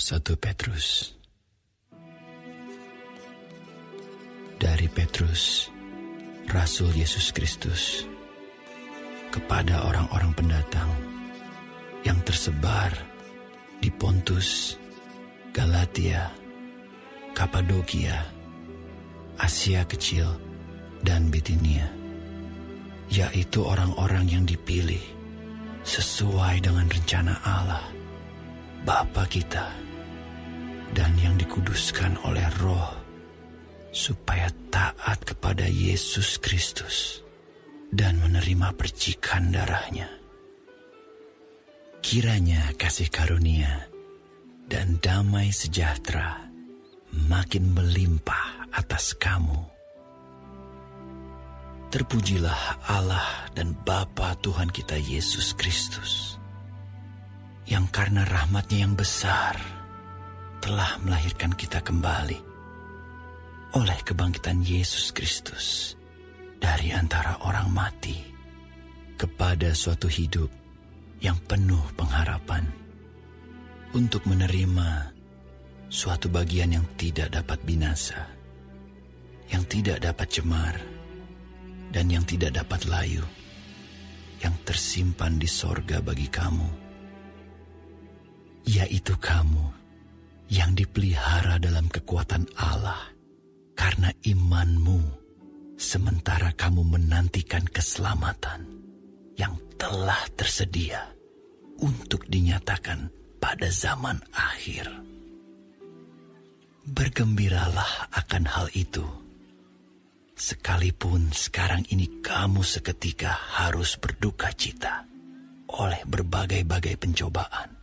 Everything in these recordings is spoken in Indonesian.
1 Petrus. Dari Petrus, Rasul Yesus Kristus, kepada orang-orang pendatang yang tersebar di Pontus, Galatia, Kapadokia, Asia Kecil, dan Bitinia, yaitu orang-orang yang dipilih sesuai dengan rencana Allah, Bapa kita, dan yang dikuduskan oleh Roh, supaya taat kepada Yesus Kristus dan menerima percikan darahnya. Kiranya kasih karunia dan damai sejahtera makin melimpah atas kamu. Terpujilah Allah dan Bapa Tuhan kita Yesus Kristus, yang karena rahmat-Nya yang besar telah melahirkan kita kembali oleh kebangkitan Yesus Kristus dari antara orang mati kepada suatu hidup yang penuh pengharapan, untuk menerima suatu bagian yang tidak dapat binasa, yang tidak dapat cemar, dan yang tidak dapat layu, yang tersimpan di sorga bagi kamu, yaitu kamu yang dipelihara dalam kekuatan Allah karena imanmu, sementara kamu menantikan keselamatan yang telah tersedia untuk dinyatakan pada zaman akhir. Bergembiralah akan hal itu, sekalipun sekarang ini kamu seketika harus berduka cita oleh berbagai-bagai pencobaan.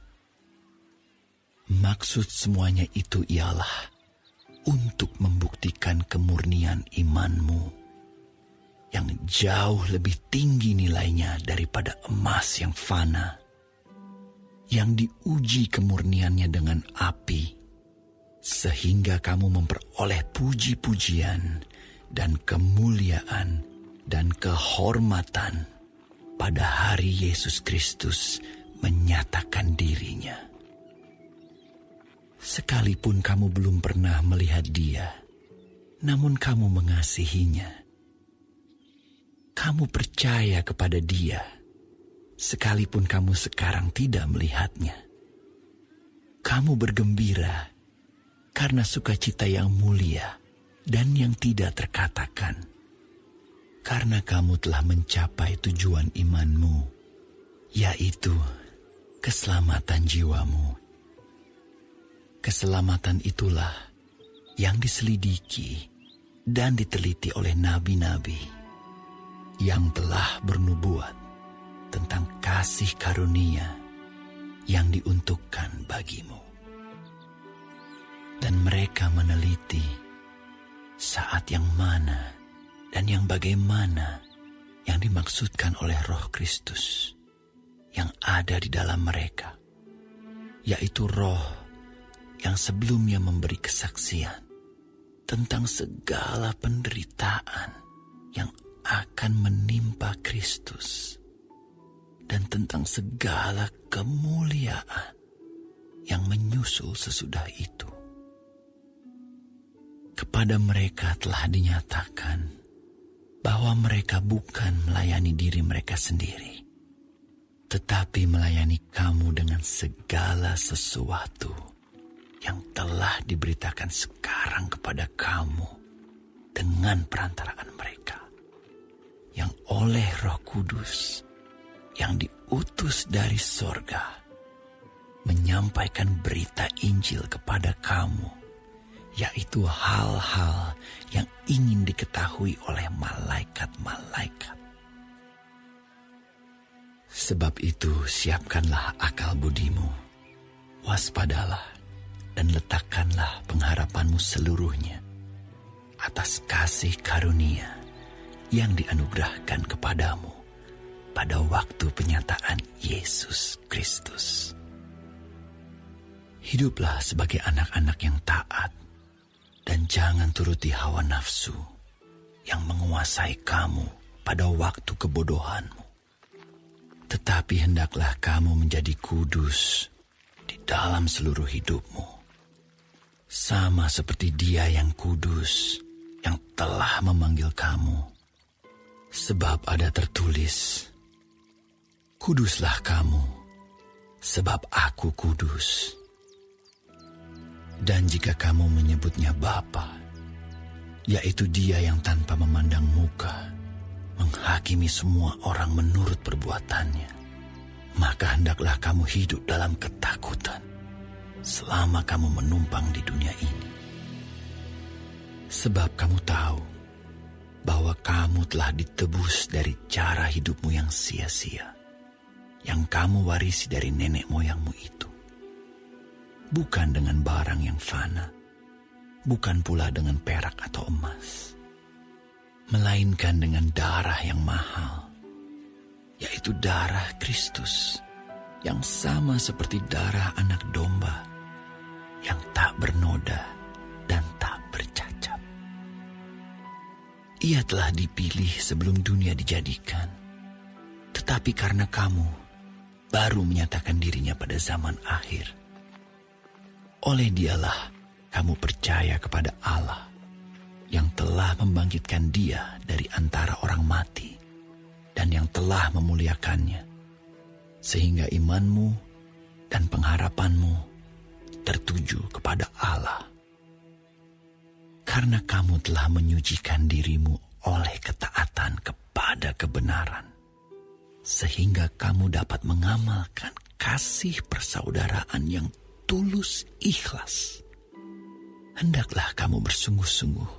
Maksud semuanya itu ialah untuk membuktikan kemurnian imanmu, yang jauh lebih tinggi nilainya daripada emas yang fana, yang diuji kemurniannya dengan api, sehingga kamu memperoleh puji-pujian dan kemuliaan dan kehormatan pada hari Yesus Kristus menyatakan dirinya. Sekalipun kamu belum pernah melihat Dia, namun kamu mengasihinya. Kamu percaya kepada Dia, sekalipun kamu sekarang tidak melihatnya. Kamu bergembira karena sukacita yang mulia dan yang tidak terkatakan, karena kamu telah mencapai tujuan imanmu, yaitu keselamatan jiwamu. Keselamatan itulah yang diselidiki dan diteliti oleh nabi-nabi yang telah bernubuat tentang kasih karunia yang diuntukkan bagimu. Dan mereka meneliti saat yang mana dan yang bagaimana yang dimaksudkan oleh Roh Kristus yang ada di dalam mereka, yaitu Roh yang sebelumnya memberi kesaksian tentang segala penderitaan yang akan menimpa Kristus dan tentang segala kemuliaan yang menyusul sesudah itu. Kepada mereka telah dinyatakan bahwa mereka bukan melayani diri mereka sendiri, tetapi melayani kamu dengan segala sesuatu yang telah diberitakan sekarang kepada kamu dengan perantaraan mereka, yang oleh Roh Kudus yang diutus dari sorga menyampaikan berita Injil kepada kamu, yaitu hal-hal yang ingin diketahui oleh malaikat-malaikat. Sebab itu siapkanlah akal budimu, waspadalah, dan letakkanlah pengharapanmu seluruhnya atas kasih karunia yang dianugerahkan kepadamu pada waktu penyataan Yesus Kristus. Hiduplah sebagai anak-anak yang taat dan jangan turuti hawa nafsu yang menguasai kamu pada waktu kebodohanmu. Tetapi hendaklah kamu menjadi kudus di dalam seluruh hidupmu, sama seperti Dia yang kudus, yang telah memanggil kamu. Sebab ada tertulis, kuduslah kamu, sebab aku kudus. Dan jika kamu menyebutnya Bapa, yaitu Dia yang tanpa memandang muka, menghakimi semua orang menurut perbuatannya, maka hendaklah kamu hidup dalam ketakutan selama kamu menumpang di dunia ini. Sebab kamu tahu bahwa kamu telah ditebus dari cara hidupmu yang sia-sia, yang kamu warisi dari nenek moyangmu itu. Bukan dengan barang yang fana, bukan pula dengan perak atau emas, melainkan dengan darah yang mahal, yaitu darah Kristus, yang sama seperti darah anak domba, yang tak bernoda dan tak bercacat. Ia telah dipilih sebelum dunia dijadikan, tetapi karena kamu baru menyatakan dirinya pada zaman akhir, oleh Dialah kamu percaya kepada Allah yang telah membangkitkan Dia dari antara orang mati dan yang telah memuliakannya, sehingga imanmu dan pengharapanmu tertuju kepada Allah. Karena kamu telah menyucikan dirimu oleh ketaatan kepada kebenaran, sehingga kamu dapat mengamalkan kasih persaudaraan yang tulus ikhlas. Hendaklah kamu bersungguh-sungguh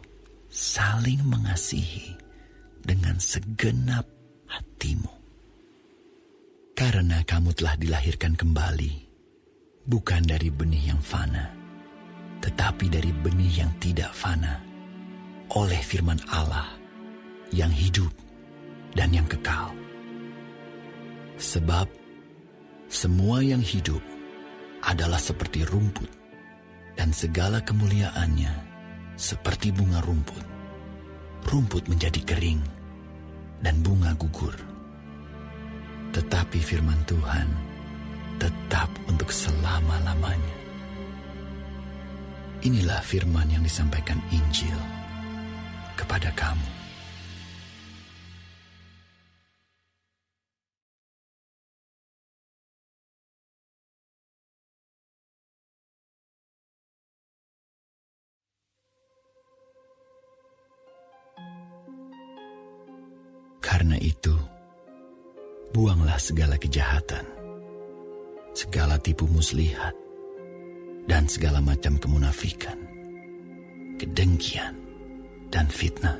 saling mengasihi dengan segenap hatimu. Karena kamu telah dilahirkan kembali, bukan dari benih yang fana, tetapi dari benih yang tidak fana, oleh firman Allah yang hidup dan yang kekal. Sebab semua yang hidup adalah seperti rumput, dan segala kemuliaannya seperti bunga rumput. Rumput menjadi kering, dan bunga gugur. Tetapi firman Tuhan tetap untuk selama-lamanya. Inilah firman yang disampaikan Injil kepada kamu. Karena itu, buanglah segala kejahatan, segala tipu muslihat, dan segala macam kemunafikan, kedengkian, dan fitnah.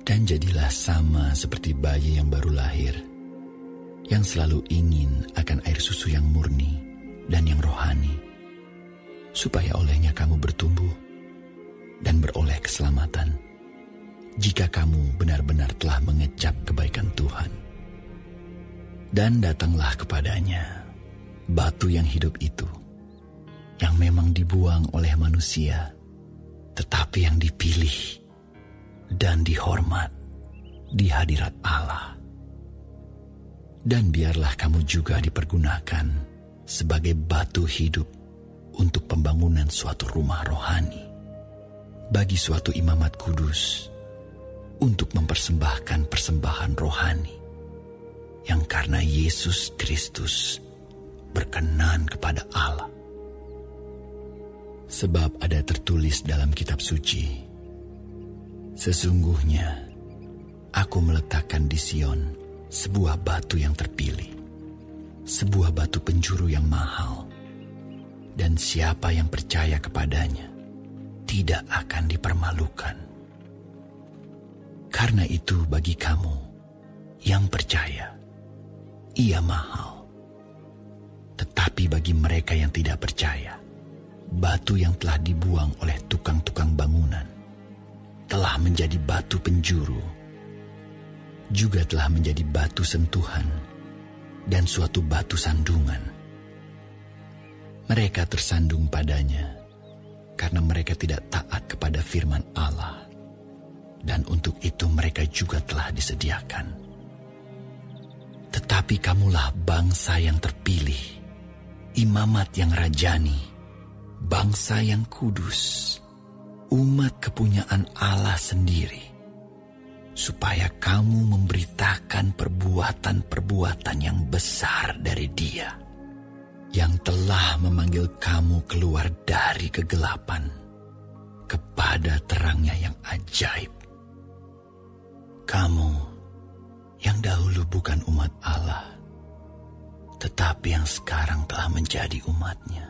Dan jadilah sama seperti bayi yang baru lahir, yang selalu ingin akan air susu yang murni dan yang rohani, supaya olehnya kamu bertumbuh dan beroleh keselamatan, jika kamu benar-benar telah mengecap kebaikan Tuhan. Dan datanglah kepadanya batu yang hidup itu, yang memang dibuang oleh manusia, tetapi yang dipilih dan dihormat di hadirat Allah. Dan biarlah kamu juga dipergunakan sebagai batu hidup untuk pembangunan suatu rumah rohani, bagi suatu imamat kudus, untuk mempersembahkan persembahan rohani yang karena Yesus Kristus berkenan kepada Allah. Sebab ada tertulis dalam kitab suci, sesungguhnya aku meletakkan di Sion sebuah batu yang terpilih, sebuah batu penjuru yang mahal, dan siapa yang percaya kepadanya tidak akan dipermalukan. Karena itu bagi kamu yang percaya, ia mahal. Tetapi bagi mereka yang tidak percaya, batu yang telah dibuang oleh tukang-tukang bangunan telah menjadi batu penjuru, juga telah menjadi batu sentuhan dan suatu batu sandungan. Mereka tersandung padanya karena mereka tidak taat kepada firman Allah, dan untuk itu mereka juga telah disediakan. Tetapi kamulah bangsa yang terpilih, imamat yang rajani, bangsa yang kudus, umat kepunyaan Allah sendiri, supaya kamu memberitakan perbuatan-perbuatan yang besar dari Dia, yang telah memanggil kamu keluar dari kegelapan kepada terangnya yang ajaib. Kamu yang dahulu bukan umat Allah, tetapi yang sekarang telah menjadi umat-Nya,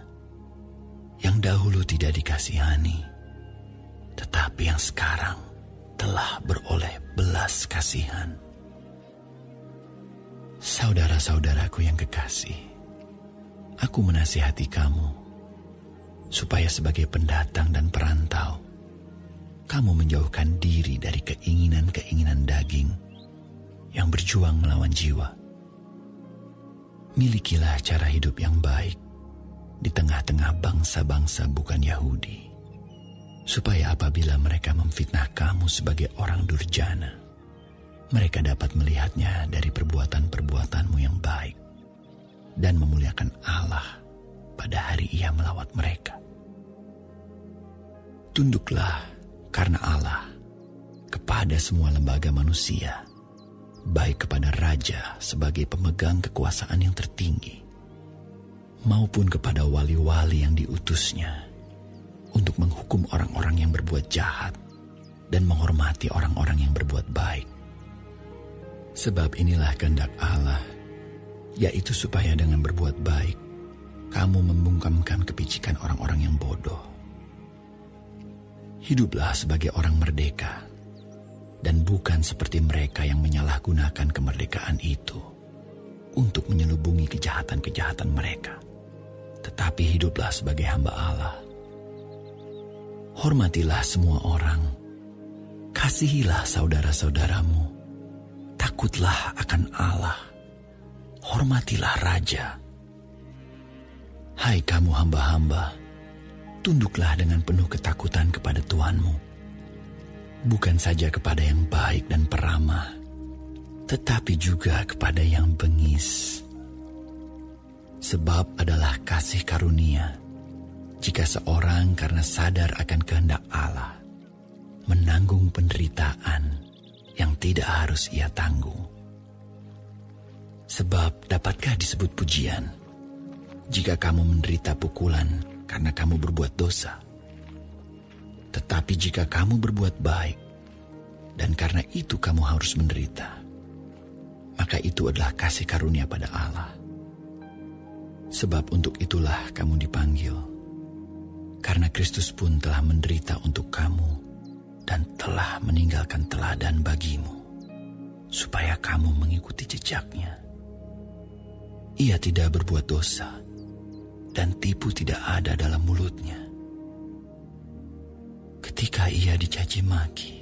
yang dahulu tidak dikasihani, tetapi yang sekarang telah beroleh belas kasihan. Saudara-saudaraku yang kekasih, aku menasihati kamu, supaya sebagai pendatang dan perantau, kamu menjauhkan diri dari keinginan-keinginan daging yang berjuang melawan jiwa. Milikilah cara hidup yang baik di tengah-tengah bangsa-bangsa bukan Yahudi, supaya apabila mereka memfitnah kamu sebagai orang durjana, mereka dapat melihatnya dari perbuatan-perbuatanmu yang baik dan memuliakan Allah pada hari Ia melawat mereka. Tunduklah karena Allah kepada semua lembaga manusia, baik kepada raja sebagai pemegang kekuasaan yang tertinggi, maupun kepada wali-wali yang diutusnya, untuk menghukum orang-orang yang berbuat jahat dan menghormati orang-orang yang berbuat baik. Sebab inilah kehendak Allah, yaitu supaya dengan berbuat baik, kamu membungkamkan kepicikan orang-orang yang bodoh. Hiduplah sebagai orang merdeka, dan bukan seperti mereka yang menyalahgunakan kemerdekaan itu untuk menyelubungi kejahatan-kejahatan mereka, tetapi hiduplah sebagai hamba Allah. Hormatilah semua orang, kasihilah saudara-saudaramu, takutlah akan Allah, hormatilah raja. Hai kamu hamba-hamba, tunduklah dengan penuh ketakutan kepada Tuhanmu, bukan saja kepada yang baik dan peramah, tetapi juga kepada yang bengis. Sebab adalah kasih karunia jika seorang karena sadar akan kehendak Allah menanggung penderitaan yang tidak harus ia tanggung. Sebab dapatkah disebut pujian jika kamu menderita pukulan karena kamu berbuat dosa? Tetapi jika kamu berbuat baik, dan karena itu kamu harus menderita, maka itu adalah kasih karunia pada Allah. Sebab untuk itulah kamu dipanggil, karena Kristus pun telah menderita untuk kamu, dan telah meninggalkan teladan bagimu, supaya kamu mengikuti jejaknya. Ia tidak berbuat dosa, dan tipu tidak ada dalam mulutnya. Ketika ia dicaci maki,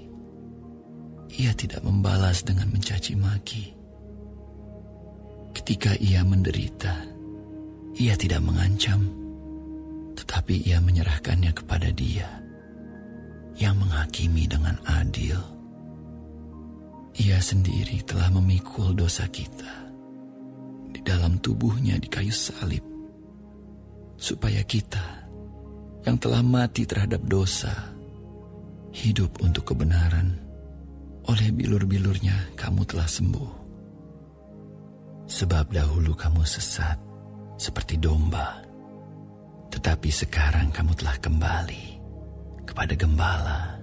ia tidak membalas dengan mencaci maki. Ketika ia menderita, ia tidak mengancam, tetapi ia menyerahkannya kepada Dia yang menghakimi dengan adil. Ia sendiri telah memikul dosa kita di dalam tubuhnya di kayu salib, supaya kita yang telah mati terhadap dosa hidup untuk kebenaran. Oleh bilur-bilurnya kamu telah sembuh. Sebab dahulu kamu sesat seperti domba, tetapi sekarang kamu telah kembali kepada Gembala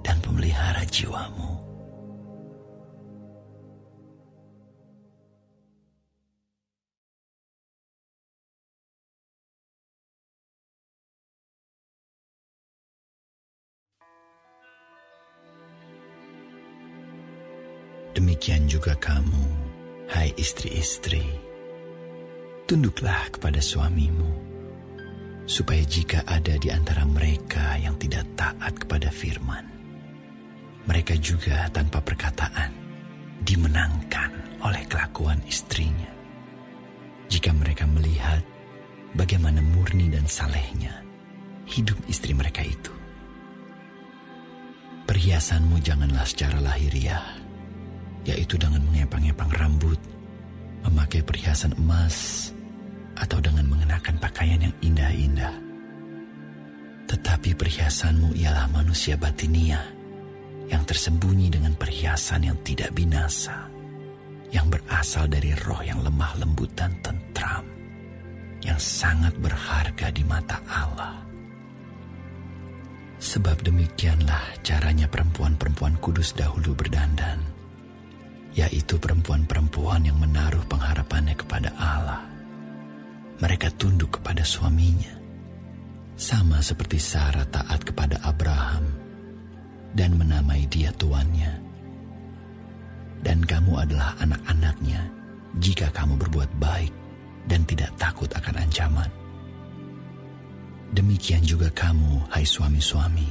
dan Pemelihara jiwamu. Demikian juga kamu, hai istri-istri, tunduklah kepada suamimu, supaya jika ada di antara mereka yang tidak taat kepada firman, mereka juga tanpa perkataan dimenangkan oleh kelakuan istrinya. Jika mereka melihat bagaimana murni dan salehnya hidup istri mereka itu. Perhiasanmu janganlah secara lahiriah, yaitu dengan mengepang-epang rambut, memakai perhiasan emas, atau dengan mengenakan pakaian yang indah-indah. Tetapi perhiasanmu ialah manusia batinia yang tersembunyi dengan perhiasan yang tidak binasa, yang berasal dari roh yang lemah lembut dan tentram, yang sangat berharga di mata Allah. Sebab demikianlah caranya perempuan-perempuan kudus dahulu berdandan, yaitu perempuan-perempuan yang menaruh pengharapannya kepada Allah. Mereka tunduk kepada suaminya, sama seperti Sarah taat kepada Abraham dan menamai dia tuannya. Dan kamu adalah anak-anaknya jika kamu berbuat baik dan tidak takut akan ancaman. Demikian juga kamu, hai suami-suami,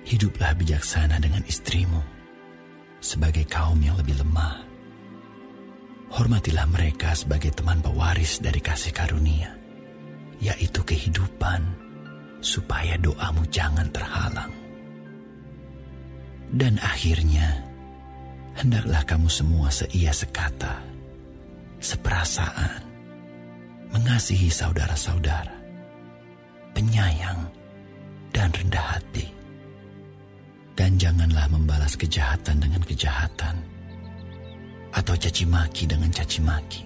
hiduplah bijaksana dengan istrimu, sebagai kaum yang lebih lemah. Hormatilah mereka sebagai teman pewaris dari kasih karunia, yaitu kehidupan, supaya doamu jangan terhalang. Dan akhirnya, hendaklah kamu semua seia sekata, seperasaan, mengasihi saudara-saudara, penyayang, dan rendah hati. Dan janganlah membalas kejahatan dengan kejahatan, atau caci maki dengan caci maki.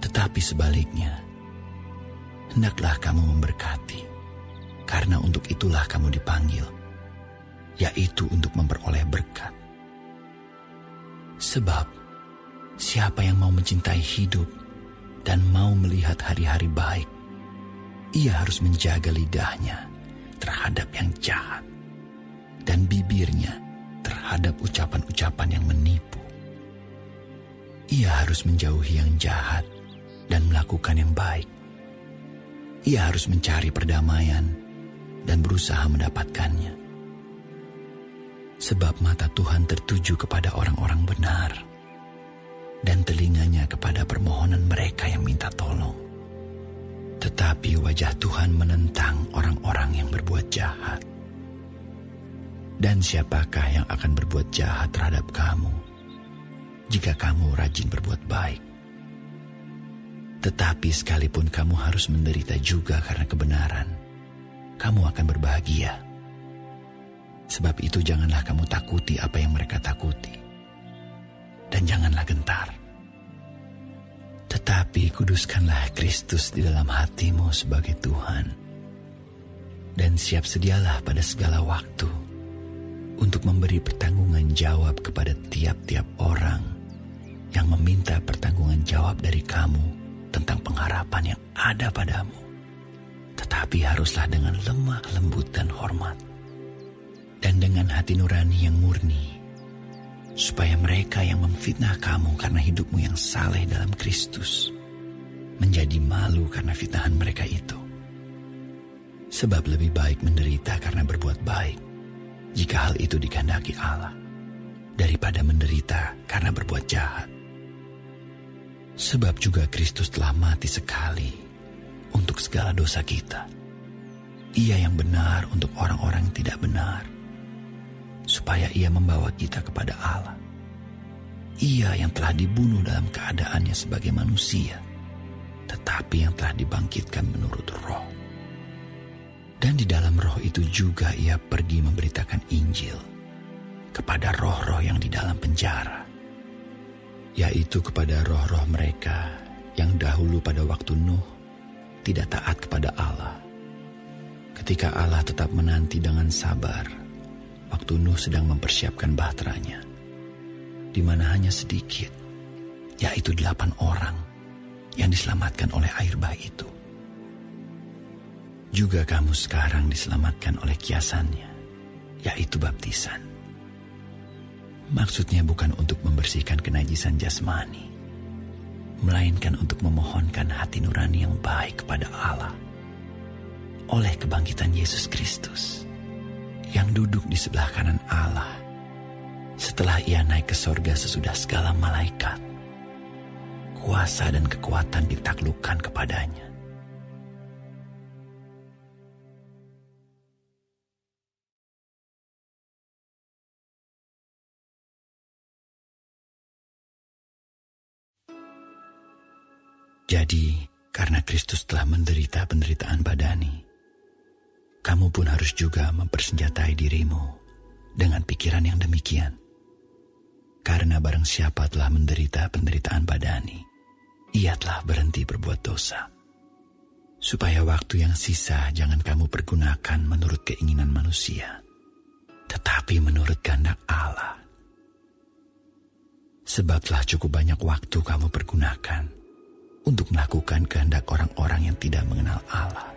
Tetapi sebaliknya, hendaklah kamu memberkati, karena untuk itulah kamu dipanggil, yaitu untuk memperoleh berkat. Sebab, siapa yang mau mencintai hidup dan mau melihat hari-hari baik, ia harus menjaga lidahnya terhadap yang jahat dan bibirnya terhadap ucapan-ucapan yang menipu. Ia harus menjauhi yang jahat dan melakukan yang baik. Ia harus mencari perdamaian dan berusaha mendapatkannya. Sebab mata Tuhan tertuju kepada orang-orang benar, dan telinganya kepada permohonan mereka yang minta tolong. Tetapi wajah Tuhan menentang orang-orang yang berbuat jahat. Dan siapakah yang akan berbuat jahat terhadap kamu, jika kamu rajin berbuat baik? Tetapi sekalipun kamu harus menderita juga karena kebenaran, kamu akan berbahagia. Sebab itu janganlah kamu takuti apa yang mereka takuti, dan janganlah gentar. Tetapi kuduskanlah Kristus di dalam hatimu sebagai Tuhan, dan siap sedialah pada segala waktu untuk memberi pertanggungan jawab kepada tiap-tiap orang yang meminta pertanggungan jawab dari kamu tentang pengharapan yang ada padamu. Tetapi haruslah dengan lemah lembut dan hormat, dan dengan hati nurani yang murni, supaya mereka yang memfitnah kamu karena hidupmu yang saleh dalam Kristus menjadi malu karena fitnahan mereka itu. Sebab lebih baik menderita karena berbuat baik, jika hal itu dikehendaki Allah, daripada menderita karena berbuat jahat. Sebab juga Kristus telah mati sekali untuk segala dosa kita. Ia yang benar untuk orang-orang yang tidak benar, supaya ia membawa kita kepada Allah. Ia yang telah dibunuh dalam keadaannya sebagai manusia, tetapi yang telah dibangkitkan menurut roh. Dan di dalam roh itu juga ia pergi memberitakan Injil kepada roh-roh yang di dalam penjara, yaitu kepada roh-roh mereka yang dahulu pada waktu Nuh tidak taat kepada Allah, ketika Allah tetap menanti dengan sabar waktu Nuh sedang mempersiapkan bahteranya, di mana hanya sedikit, yaitu 8 orang yang diselamatkan oleh air bah itu. Juga kamu sekarang diselamatkan oleh kiasannya, yaitu baptisan. Maksudnya bukan untuk membersihkan kenajisan jasmani, melainkan untuk memohonkan hati nurani yang baik kepada Allah oleh kebangkitan Yesus Kristus, yang duduk di sebelah kanan Allah setelah ia naik ke sorga sesudah segala malaikat, kuasa dan kekuatan ditaklukkan kepadanya. Jadi, karena Kristus telah menderita penderitaan badani, kamu kamu pun harus juga mempersenjatai dirimu dengan pikiran yang demikian. Karena barang siapa telah menderita penderitaan badani, ia telah berhenti berbuat dosa. Supaya waktu yang sisa jangan kamu pergunakan menurut keinginan manusia, tetapi menurut kehendak Allah. Sebab telah cukup banyak waktu kamu pergunakan untuk melakukan kehendak orang-orang yang tidak mengenal Allah.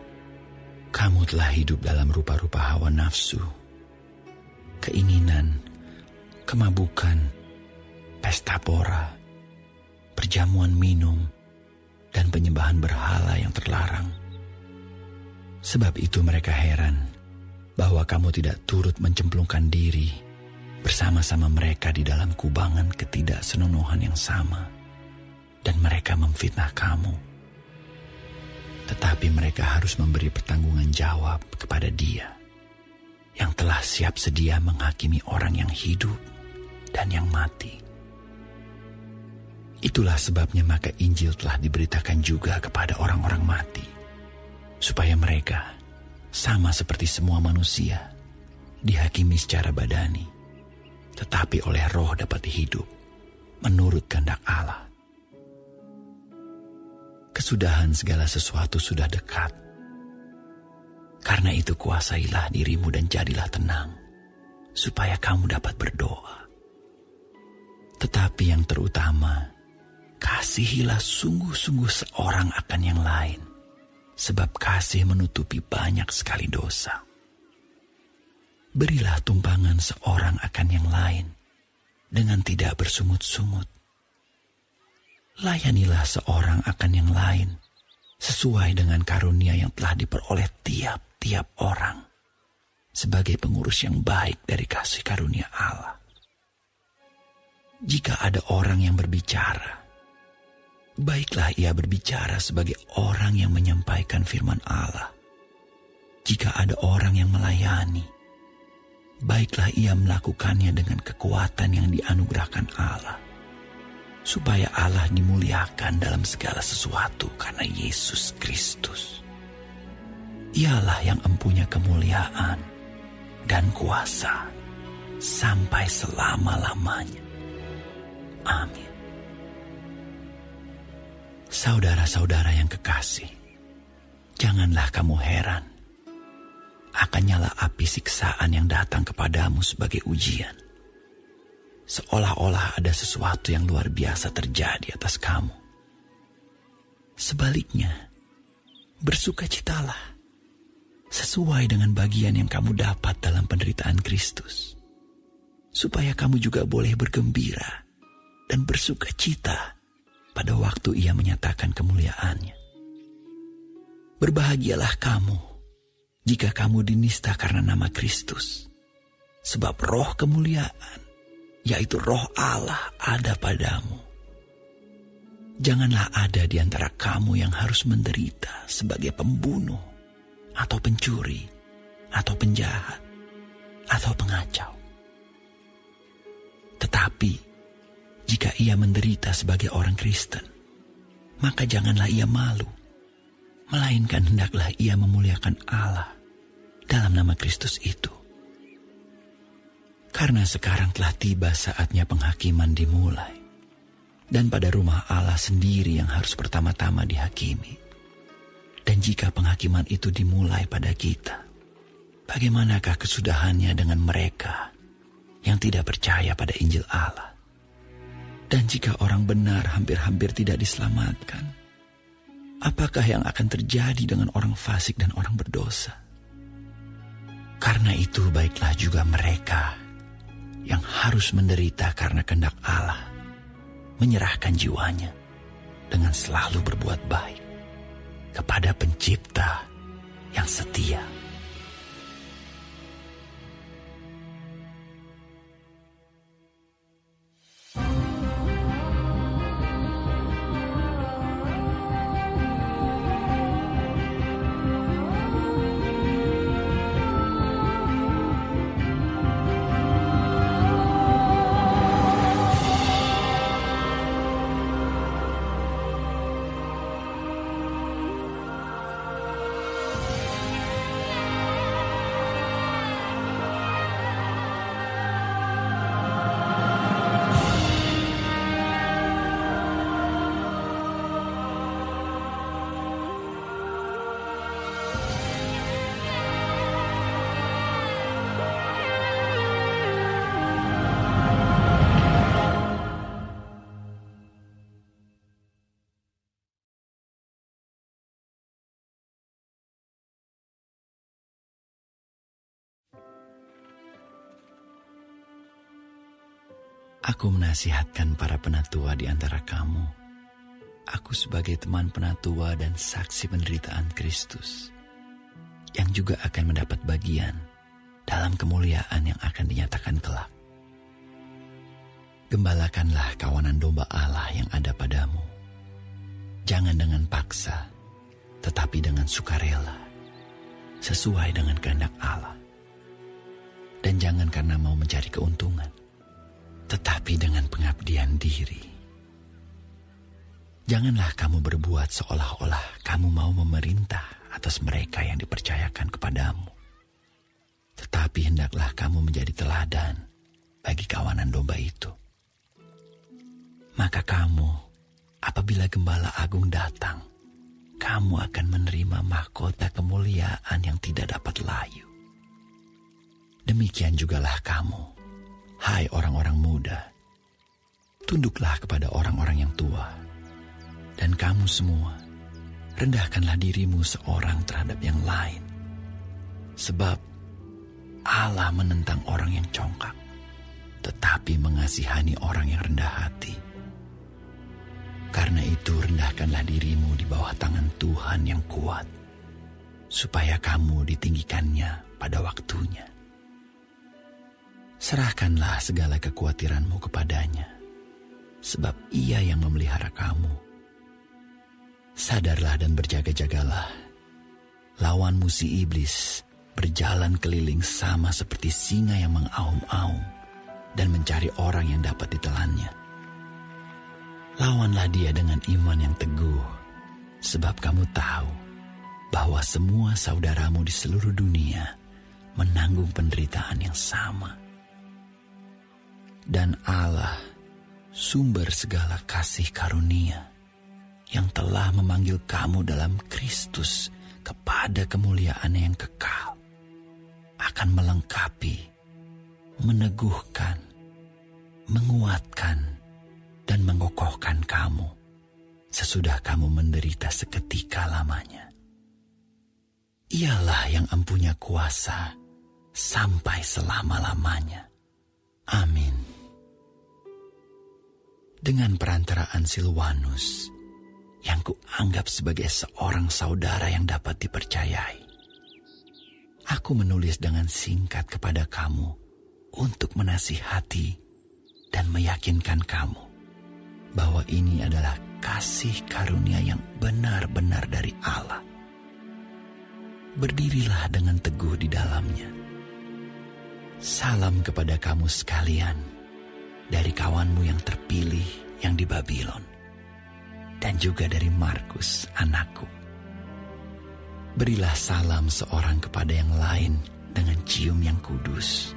Kamu telah hidup dalam rupa-rupa hawa nafsu, keinginan, kemabukan, pesta pora, perjamuan minum, dan penyembahan berhala yang terlarang. Sebab itu mereka heran bahwa kamu tidak turut mencemplungkan diri bersama-sama mereka di dalam kubangan ketidaksenonohan yang sama, dan mereka memfitnah kamu. Tetapi mereka harus memberi pertanggungan jawab kepada Dia yang telah siap sedia menghakimi orang yang hidup dan yang mati. Itulah sebabnya maka Injil telah diberitakan juga kepada orang-orang mati, supaya mereka, sama seperti semua manusia, dihakimi secara badani, tetapi oleh Roh dapat hidup menurut kehendak Allah. Kesudahan segala sesuatu sudah dekat. Karena itu kuasailah dirimu dan jadilah tenang, supaya kamu dapat berdoa. Tetapi yang terutama, kasihilah sungguh-sungguh seorang akan yang lain, sebab kasih menutupi banyak sekali dosa. Berilah tumpangan seorang akan yang lain dengan tidak bersungut-sungut. Layanilah seorang akan yang lain sesuai dengan karunia yang telah diperoleh tiap-tiap orang sebagai pengurus yang baik dari kasih karunia Allah. Jika ada orang yang berbicara, baiklah ia berbicara sebagai orang yang menyampaikan firman Allah. Jika ada orang yang melayani, baiklah ia melakukannya dengan kekuatan yang dianugerahkan Allah, supaya Allah dimuliakan dalam segala sesuatu karena Yesus Kristus. Ialah yang empunya kemuliaan dan kuasa sampai selama-lamanya. Amin. Saudara-saudara yang kekasih, janganlah kamu heran akan nyala api siksaan yang datang kepadamu sebagai ujian, seolah-olah ada sesuatu yang luar biasa terjadi atas kamu. Sebaliknya, bersukacitalah sesuai dengan bagian yang kamu dapat dalam penderitaan Kristus, supaya kamu juga boleh bergembira dan bersukacita pada waktu Ia menyatakan kemuliaannya. Berbahagialah kamu jika kamu dinista karena nama Kristus, sebab roh kemuliaan, yaitu roh Allah, ada padamu. Janganlah ada di antara kamu yang harus menderita sebagai pembunuh, atau pencuri, atau penjahat, atau pengacau. Tetapi, jika ia menderita sebagai orang Kristen, maka janganlah ia malu, melainkan hendaklah ia memuliakan Allah dalam nama Kristus itu. Karena sekarang telah tiba saatnya penghakiman dimulai, dan pada rumah Allah sendiri yang harus pertama-tama dihakimi. Dan jika penghakiman itu dimulai pada kita, bagaimanakah kesudahannya dengan mereka yang tidak percaya pada Injil Allah? Dan jika orang benar hampir-hampir tidak diselamatkan, apakah yang akan terjadi dengan orang fasik dan orang berdosa? Karena itu baiklah juga mereka yang harus menderita karena kehendak Allah menyerahkan jiwanya dengan selalu berbuat baik kepada Pencipta yang setia. Aku menasihatkan para penatua di antara kamu. Aku sebagai teman penatua dan saksi penderitaan Kristus, yang juga akan mendapat bagian dalam kemuliaan yang akan dinyatakan kelak. Gembalakanlah kawanan domba Allah yang ada padamu. Jangan dengan paksa, tetapi dengan sukarela, sesuai dengan kehendak Allah. Dan jangan karena mau mencari keuntungan, tetapi dengan pengabdian diri. Janganlah kamu berbuat seolah-olah kamu mau memerintah atas mereka yang dipercayakan kepadamu. Tetapi hendaklah kamu menjadi teladan bagi kawanan domba itu. Maka kamu, apabila Gembala Agung datang, kamu akan menerima mahkota kemuliaan yang tidak dapat layu. Demikian jugalah kamu, hai orang-orang muda. Tunduklah kepada orang-orang yang tua. Dan kamu semua, rendahkanlah dirimu seorang terhadap yang lain. Sebab Allah menentang orang yang congkak, tetapi mengasihani orang yang rendah hati. Karena itu rendahkanlah dirimu di bawah tangan Tuhan yang kuat, supaya kamu ditinggikannya pada waktunya. Serahkanlah segala kekhawatiranmu kepadanya, sebab Ia yang memelihara kamu. Sadarlah dan berjaga-jagalah. Lawanmu si iblis berjalan keliling sama seperti singa yang mengaum-aum dan mencari orang yang dapat ditelannya. Lawanlah dia dengan iman yang teguh, sebab kamu tahu bahwa semua saudaramu di seluruh dunia menanggung penderitaan yang sama. Dan Allah, sumber segala kasih karunia, yang telah memanggil kamu dalam Kristus kepada kemuliaan yang kekal, akan melengkapi, meneguhkan, menguatkan, dan mengokohkan kamu sesudah kamu menderita seketika lamanya. Ialah yang empunya kuasa sampai selama-lamanya. Amin. Dengan perantaraan Silwanus, yang kuanggap sebagai seorang saudara yang dapat dipercayai, aku menulis dengan singkat kepada kamu untuk menasihati dan meyakinkan kamu bahwa ini adalah kasih karunia yang benar-benar dari Allah. Berdirilah dengan teguh di dalamnya. Salam kepada kamu sekalian dari kawanmu yang terpilih yang di Babylon, dan juga dari Markus anakku. Berilah salam seorang kepada yang lain dengan cium yang kudus.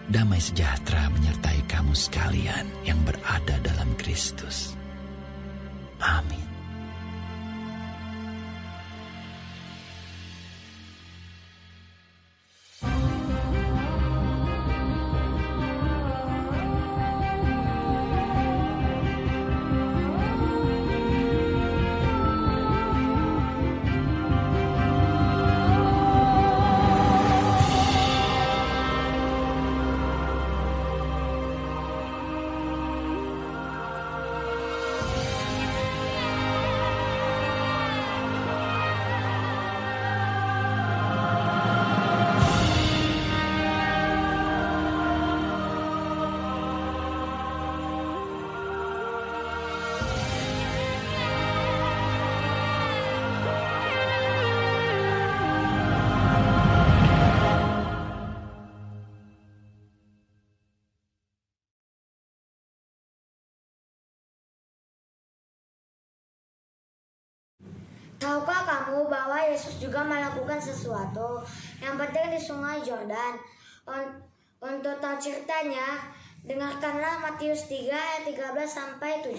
Damai sejahtera menyertai kamu sekalian yang berada dalam Kristus. Amin. Tahukah kamu bahwa Yesus juga melakukan sesuatu yang penting di sungai Yordan? Untuk tahu ceritanya, dengarkanlah Matius 3 ayat 13-17.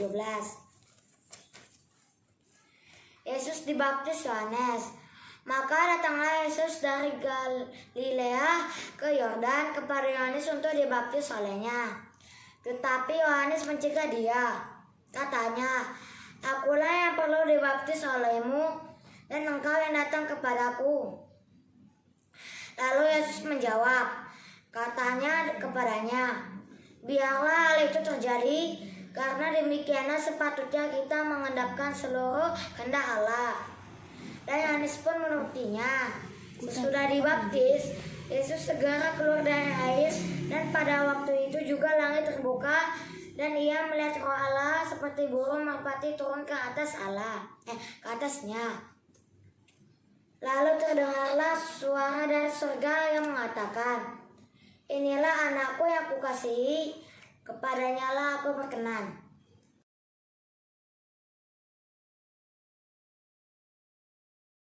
Yesus dibaptis Yohanes. Maka datanglah Yesus dari Galilea ke Yordan kepada Yohanes untuk dibaptis olehnya. Tetapi Yohanes mencegah dia. Katanya, "Akulah yang perlu dibaptis olehmu, dan engkau yang datang kepadaku." Lalu Yesus menjawab, katanya kepadanya, Biarlah hal itu terjadi, karena demikianlah sepatutnya kita mengendapkan seluruh kehendak Allah. Dan Yohanes pun menurutinya. Sesudah dibaptis, Yesus segera keluar dari air, dan pada waktu itu juga langit terbuka, dan ia melihat Roh Allah seperti burung merpati turun ke atasnya. Lalu terdengarlah suara dari surga yang mengatakan, "Inilah anakku yang kukasihi, kepadanya lah aku berkenan."